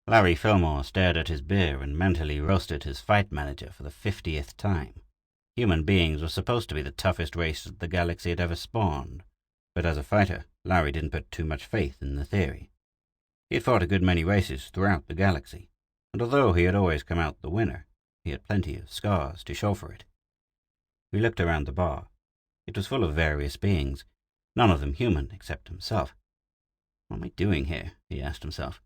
Larry Fillmore stared at his beer and mentally roasted his fight manager for the 50th time. Human beings were supposed to be the toughest race that the galaxy had ever spawned, but as a fighter, Larry didn't put too much faith in the theory. He had fought a good many races throughout the galaxy, and although he had always come out the winner, he had plenty of scars to show for it. He looked around the bar. It was full of various beings, none of them human except himself. "What am I doing here?" he asked himself.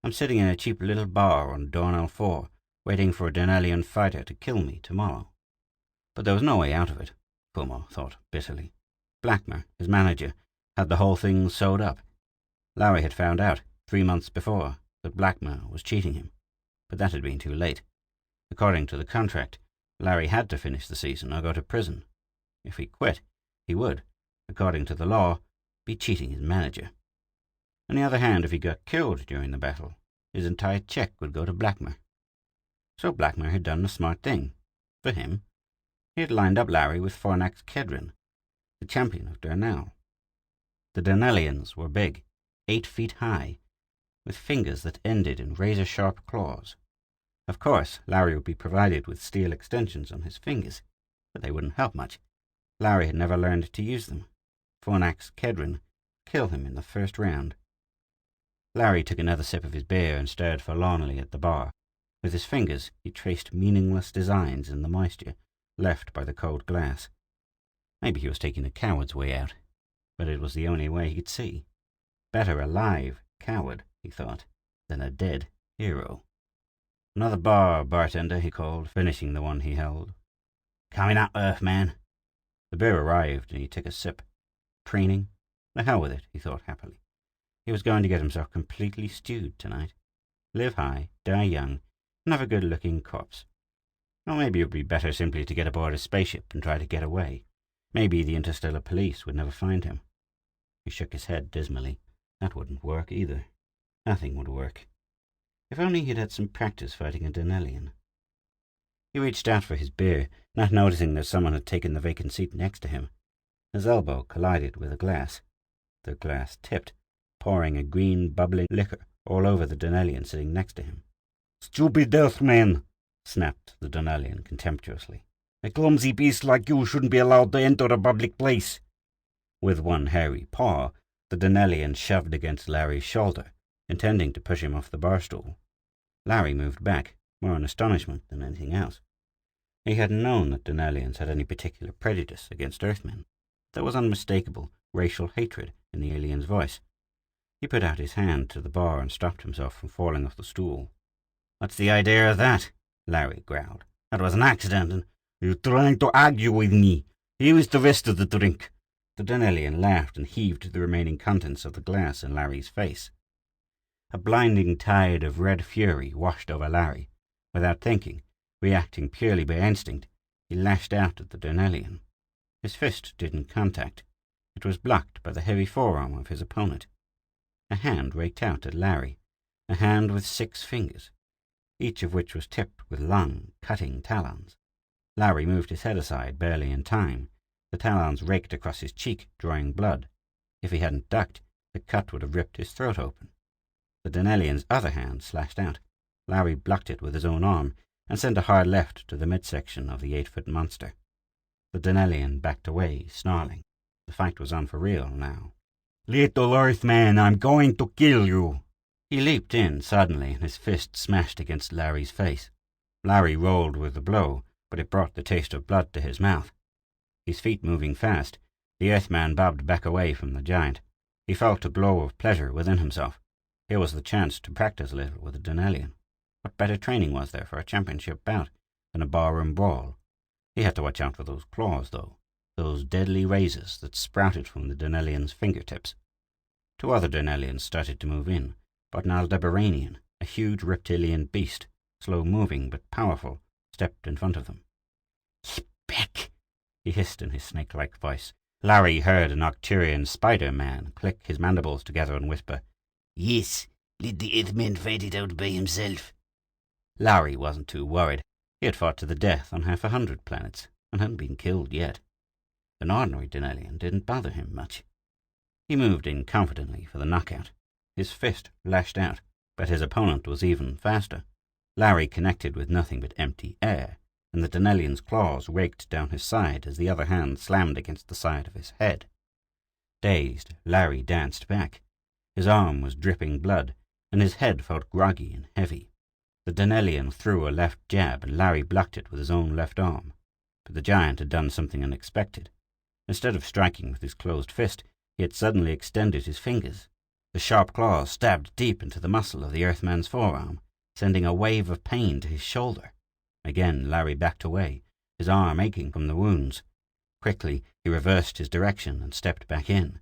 "I'm sitting in a cheap little bar on Dornell IV, waiting for a Dornellian fighter to kill me tomorrow." But there was no way out of it, Fillmore thought bitterly. Blackmer, his manager, had the whole thing sewed up. Larry had found out, 3 months before, that Blackmer was cheating him, but that had been too late. According to the contract, Larry had to finish the season or go to prison. If he quit, he would, according to the law, be cheating his manager. On the other hand, if he got killed during the battle, his entire check would go to Blackmer. So Blackmer had done a smart thing. For him, he had lined up Larry with Fornax Kedron, the champion of Dornell. The Dornellians were big, 8 feet high, with fingers that ended in razor-sharp claws. Of course, Larry would be provided with steel extensions on his fingers, but they wouldn't help much. Larry had never learned to use them. Fornax Kedron would kill him in the first round. Larry took another sip of his beer and stared forlornly at the bar. With his fingers, he traced meaningless designs in the moisture left by the cold glass. Maybe he was taking a coward's way out, but it was the only way he could see. Better a live coward, he thought, than a dead hero. "Another bar, bartender," he called, finishing the one he held. "Coming up, Earthman." The beer arrived, and he took a sip. Training? The hell with it, he thought happily. He was going to get himself completely stewed tonight. Live high, die young, and have a good-looking corpse. Or maybe it would be better simply to get aboard a spaceship and try to get away. Maybe the interstellar police would never find him. He shook his head dismally. That wouldn't work either. Nothing would work. If only he'd had some practice fighting a Dornellian. He reached out for his beer, not noticing that someone had taken the vacant seat next to him. His elbow collided with a glass. The glass tipped, pouring a green, bubbling liquor all over the Dornellian sitting next to him. "Stupid Earthman!" snapped the Dornellian contemptuously. "A clumsy beast like you shouldn't be allowed to enter a public place." With one hairy paw, the Dornellian shoved against Larry's shoulder, intending to push him off the bar stool. Larry moved back, more in astonishment than anything else. He hadn't known that Dornellians had any particular prejudice against Earthmen. There was unmistakable racial hatred in the alien's voice. He put out his hand to the bar and stopped himself from falling off the stool. "What's the idea of that?" Larry growled. "That was an accident, and you're trying to argue with me. Here is the rest of the drink." The Dornellian laughed and heaved the remaining contents of the glass in Larry's face. A blinding tide of red fury washed over Larry. Without thinking, reacting purely by instinct, he lashed out at the Dornellian. His fist didn't contact. It was blocked by the heavy forearm of his opponent. A hand raked out at Larry, a hand with 6 fingers, each of which was tipped with long, cutting talons. Larry moved his head aside, barely in time. The talons raked across his cheek, drawing blood. If he hadn't ducked, the cut would have ripped his throat open. The Dornellian's other hand slashed out. Larry blocked it with his own arm and sent a hard left to the midsection of the 8-foot monster. The Dornellian backed away, snarling. The fight was on for real now. "Little Earthman, I'm going to kill you!" He leaped in suddenly, and his fist smashed against Larry's face. Larry rolled with the blow, but it brought the taste of blood to his mouth. His feet moving fast, the Earthman bobbed back away from the giant. He felt a glow of pleasure within himself. Here was the chance to practice a little with a Dornellian. What better training was there for a championship bout than a barroom brawl? He had to watch out for those claws, though, those deadly razors that sprouted from the Dornellian's fingertips. 2 other Dornellians started to move in, but an Aldebaranian, a huge reptilian beast, slow-moving but powerful, stepped in front of them. "Speck!" he hissed in his snake-like voice. Larry heard an Arcturian spider-man click his mandibles together and whisper, "Yes, let the Earthman fight it out by himself." Larry wasn't too worried. He had fought to the death on 100 planets, and hadn't been killed yet. An ordinary Dornellian didn't bother him much. He moved in confidently for the knockout. His fist lashed out. But his opponent was even faster. Larry connected with nothing but empty air, and the Dornellian's claws raked down his side as the other hand slammed against the side of his head. Dazed, Larry danced back. His arm was dripping blood, and his head felt groggy and heavy. The Dornellian threw a left jab, and Larry blocked it with his own left arm. But the giant had done something unexpected. Instead of striking with his closed fist, he had suddenly extended his fingers. The sharp claws stabbed deep into the muscle of the Earthman's forearm, sending a wave of pain to his shoulder. Again Larry backed away, his arm aching from the wounds. Quickly he reversed his direction and stepped back in.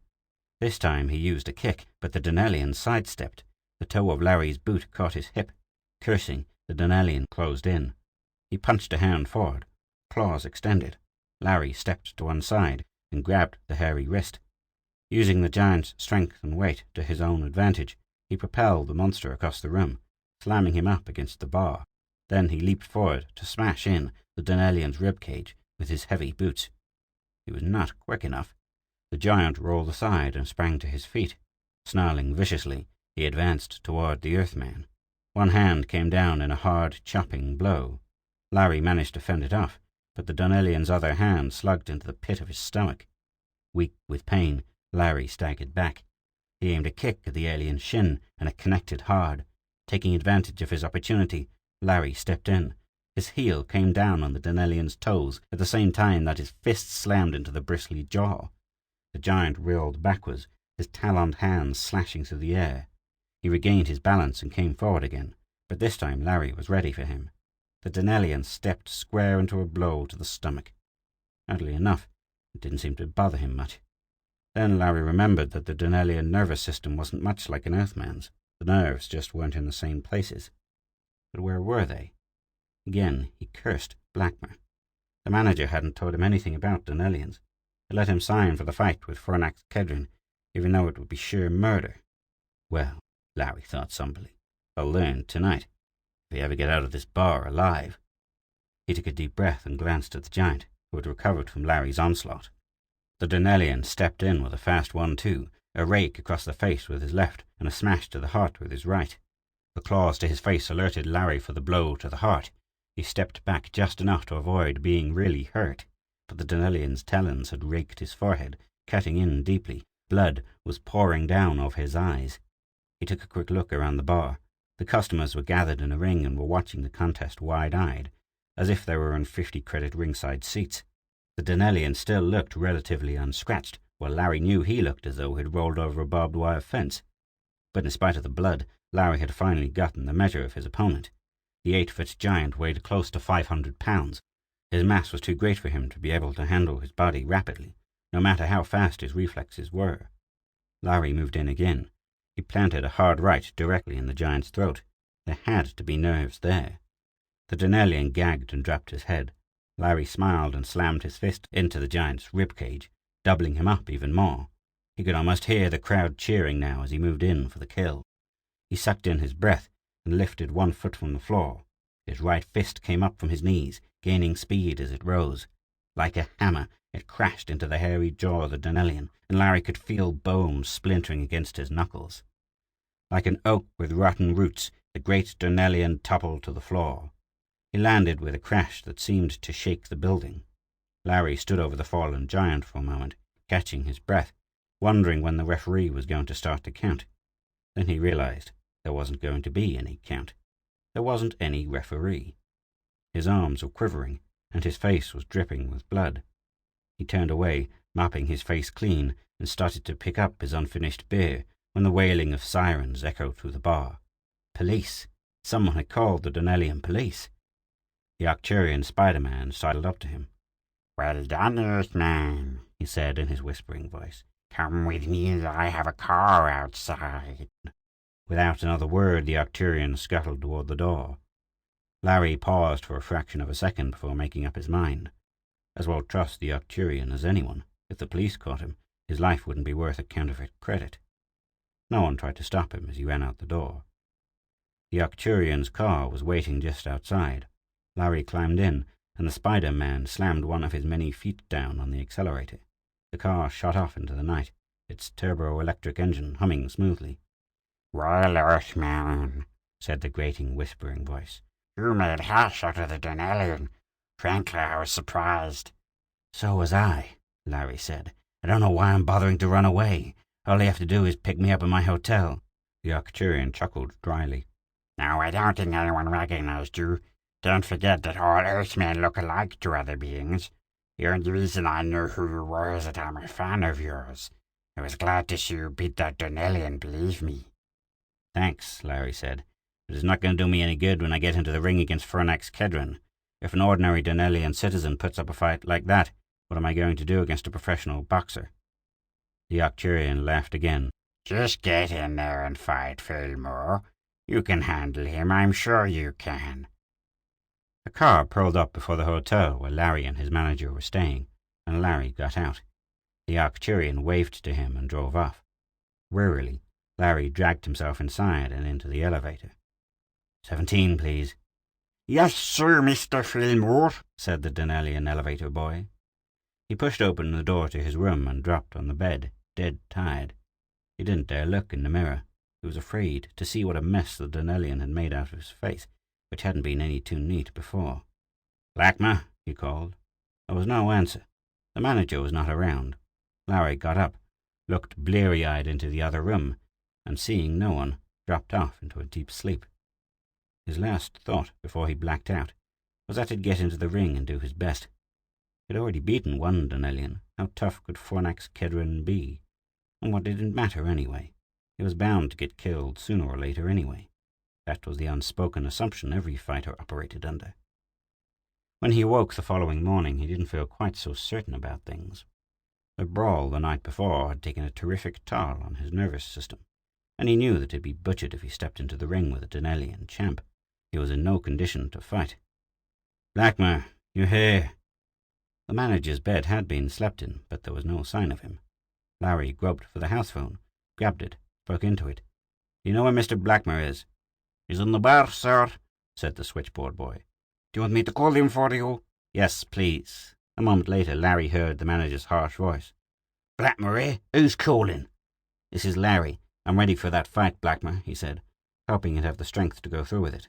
This time he used a kick, but the Dornellian sidestepped. The toe of Larry's boot caught his hip. Cursing, the Dornellian closed in. He punched a hand forward, claws extended. Larry stepped to one side and grabbed the hairy wrist. Using the giant's strength and weight to his own advantage, he propelled the monster across the room, slamming him up against the bar. Then he leaped forward to smash in the Dornellian's ribcage with his heavy boots. He was not quick enough. The giant rolled aside and sprang to his feet. Snarling viciously, he advanced toward the Earthman. One hand came down in a hard, chopping blow. Larry managed to fend it off, but the Dornellian's other hand slugged into the pit of his stomach. Weak with pain, Larry staggered back. He aimed a kick at the alien's shin, and it connected hard. Taking advantage of his opportunity, Larry stepped in. His heel came down on the Dornellian's toes at the same time that his fist slammed into the bristly jaw. The giant reeled backwards, his taloned hands slashing through the air. He regained his balance and came forward again, but this time Larry was ready for him. The Dornellian stepped square into a blow to the stomach. Oddly enough, it didn't seem to bother him much. Then Larry remembered that the Dornellian nervous system wasn't much like an Earthman's. The nerves just weren't in the same places. But where were they? Again, he cursed Blackmer. The manager hadn't told him anything about Dornellians. He let him sign for the fight with Fornax Kedron, even though it would be sheer murder. Well, Larry thought somberly, I'll learn tonight, if we ever get out of this bar alive. He took a deep breath and glanced at the giant, who had recovered from Larry's onslaught. The Dornellian stepped in with a fast 1-2, a rake across the face with his left, and a smash to the heart with his right. The claws to his face alerted Larry for the blow to the heart. He stepped back just enough to avoid being really hurt, but the Dornellian's talons had raked his forehead, cutting in deeply. Blood was pouring down over his eyes. He took a quick look around the bar. The customers were gathered in a ring and were watching the contest wide-eyed, as if they were in 50-credit ringside seats. The Dornellian still looked relatively unscratched, while Larry knew he looked as though he'd rolled over a barbed wire fence. But in spite of the blood, Larry had finally gotten the measure of his opponent. The 8-foot giant weighed close to 500 pounds. His mass was too great for him to be able to handle his body rapidly, no matter how fast his reflexes were. Larry moved in again. He planted a hard right directly in the giant's throat. There had to be nerves there. The Dornellian gagged and dropped his head. Larry smiled and slammed his fist into the giant's ribcage, doubling him up even more. He could almost hear the crowd cheering now as he moved in for the kill. He sucked in his breath and lifted one foot from the floor. His right fist came up from his knees, gaining speed as it rose. Like a hammer, it crashed into the hairy jaw of the Dornellian, and Larry could feel bones splintering against his knuckles. Like an oak with rotten roots, the great Dornellian toppled to the floor. He landed with a crash that seemed to shake the building. Larry stood over the fallen giant for a moment, catching his breath, wondering when the referee was going to start the count. Then he realized there wasn't going to be any count. There wasn't any referee. His arms were quivering, and his face was dripping with blood. He turned away, mopping his face clean, and started to pick up his unfinished beer when the wailing of sirens echoed through the bar. Police! Someone had called the Dornellian police. The Arcturian Spider-Man sidled up to him. "Well done, Earthman," he said in his whispering voice. "Come with me, I have a car outside." Without another word, the Arcturian scuttled toward the door. Larry paused for a fraction of a second before making up his mind. As well trust the Arcturian as anyone. If the police caught him, his life wouldn't be worth a counterfeit credit. No one tried to stop him as he ran out the door. The Arcturian's car was waiting just outside. Larry climbed in, and the Spider-Man slammed one of his many feet down on the accelerator. The car shot off into the night, its turbo-electric engine humming smoothly. "Well, Earthman," said the grating, whispering voice, "you made a hash out of the Dornellian. Frankly, I was surprised." "So was I," Larry said. "I don't know why I'm bothering to run away. All you have to do is pick me up in my hotel." The Arcturian chuckled dryly. "No, I don't think anyone recognized you. Don't forget that all Earthmen look alike to other beings. The only reason I knew who you were is that I'm a fan of yours. I was glad to see you beat that Dornellian, believe me." "Thanks," Larry said. "But it's not going to do me any good when I get into the ring against Fornax Kedron. If an ordinary Dornellian citizen puts up a fight like that, what am I going to do against a professional boxer?" The Arcturian laughed again. "Just get in there and fight, Fillmore. You can handle him, I'm sure you can." A car pulled up before the hotel where Larry and his manager were staying, and Larry got out. The Arcturian waved to him and drove off. Wearily, Larry dragged himself inside and into the elevator. 17, please." "Yes, sir, Mr. Fillmore," said the Dornellian elevator boy. He pushed open the door to his room and dropped on the bed, dead tired. He didn't dare look in the mirror. He was afraid to see what a mess the Dornellian had made out of his face, which hadn't been any too neat before. "Blackmer," he called. There was no answer. The manager was not around. Larry got up, looked bleary-eyed into the other room, and seeing no one, dropped off into a deep sleep. His last thought, before he blacked out, was that he'd get into the ring and do his best. He'd already beaten one Dornellian. How tough could Fornax Kedron be? And what did it matter anyway? He was bound to get killed sooner or later anyway. That was the unspoken assumption every fighter operated under. When he awoke the following morning, he didn't feel quite so certain about things. The brawl the night before had taken a terrific toll on his nervous system, and he knew that he'd be butchered if he stepped into the ring with a Dornellian champ. He was in no condition to fight. "Blackmer, you're here." The manager's bed had been slept in, but there was no sign of him. Larry groped for the house phone, grabbed it, spoke into it. "Do you know where Mr. Blackmer is?" "He's in the bar, sir," said the switchboard boy. "Do you want me to call him for you?" "Yes, please." A moment later, Larry heard the manager's harsh voice. "Blackmer, eh? Who's calling?" "This is Larry. I'm ready for that fight, Blackmer," he said, hoping he'd have the strength to go through with it.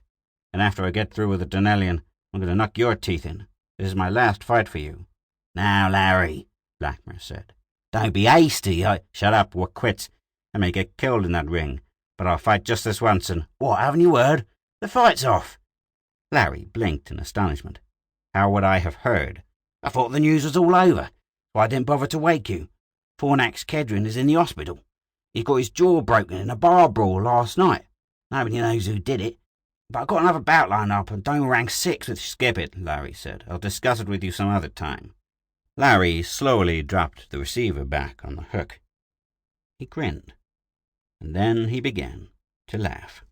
"And after I get through with the Dornellian, I'm going to knock your teeth in. This is my last fight for you." "Now, Larry," Blackmer said. "Don't be hasty. Shut up, we're quits. I may get killed in that ring, but I'll fight just this once and—" "What, haven't you heard? The fight's off." Larry blinked in astonishment. How would I have heard? "I thought the news was all over, so I didn't bother to wake you. Fornax Kedron is in the hospital. He got his jaw broken in a bar brawl last night. Nobody knows who did it, but I've got another bout lined up and don't rank 6 with..." "Skip it," Larry said. "I'll discuss it with you some other time." Larry slowly dropped the receiver back on the hook. He grinned, and then he began to laugh.